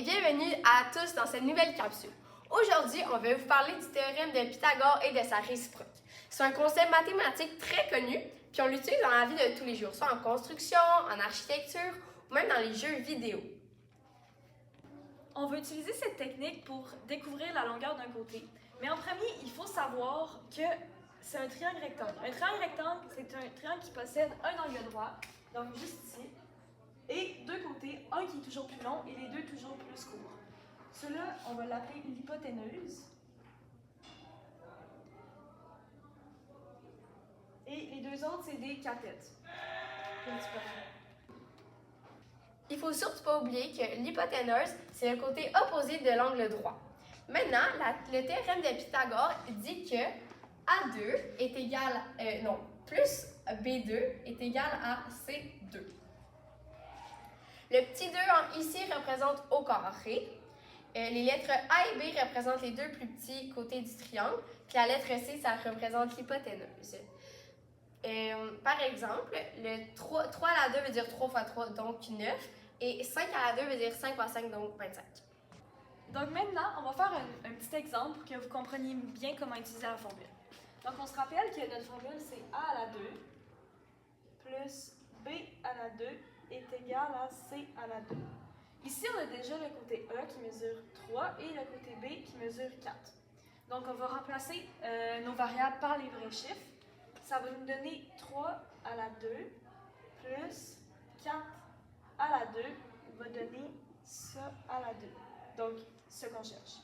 et bienvenue à tous dans cette nouvelle capsule. Aujourd'hui, on va vous parler du théorème de Pythagore et de sa réciproque. C'est un concept mathématique très connu, puis on l'utilise dans la vie de tous les jours, soit en construction, en architecture ou même dans les jeux vidéo. On va utiliser cette technique pour découvrir la longueur d'un côté. Mais en premier, il faut savoir que c'est un triangle rectangle. Un triangle rectangle, c'est un triangle qui possède un angle droit, donc juste ici, et deux côtés, un qui est toujours plus long et les deux toujours plus courts. Cela, on va l'appeler l'hypoténuse. Et les deux autres, c'est des cathètes. Il ne faut surtout pas oublier que l'hypoténuse, c'est le côté opposé de l'angle droit. Maintenant, le théorème de Pythagore dit que A2 est égal, plus B2 est égal à C2. Le petit 2 ici représente au carré. Les lettres A et B représentent les deux plus petits côtés du triangle. Puis la lettre C, ça représente l'hypoténuse. Par exemple, le 3 à la 2 veut dire 3 fois 3, donc 9. Et 5 à la 2 veut dire 5 fois 5, donc 25. Donc maintenant, on va faire un petit exemple pour que vous compreniez bien comment utiliser la formule. Donc on se rappelle que notre formule, c'est A à la 2 plus B à la 2 est égal à C à la 2. Ici, on a déjà le côté A qui mesure 3 et le côté B qui mesure 4. Donc on va remplacer nos variables par les vrais chiffres. Ça va nous donner 3 à la 2 plus 4 à la 2 va donner ça à la 2. Donc, ce qu'on cherche.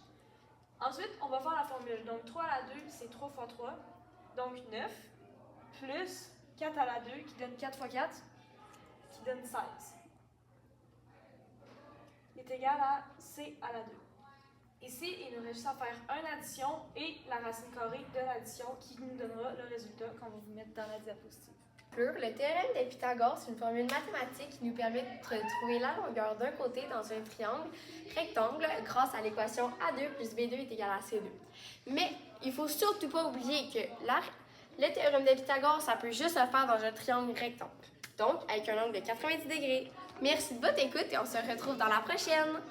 Ensuite, on va faire la formule. Donc, 3 à la 2, c'est 3 fois 3, donc 9, plus 4 à la 2, qui donne 4 fois 4, qui donne 16. Est égal à C à la 2. Ici, il nous reste juste à faire une addition et la racine carrée de l'addition qui nous donnera le résultat qu'on va vous mettre dans la diapositive. Le théorème de Pythagore, c'est une formule mathématique qui nous permet de trouver la longueur d'un côté dans un triangle rectangle grâce à l'équation A2 plus B2 est égal à C2. Mais il ne faut surtout pas oublier que le théorème de Pythagore, ça peut juste se faire dans un triangle rectangle, donc avec un angle de 90 degrés. Merci de votre écoute et on se retrouve dans la prochaine!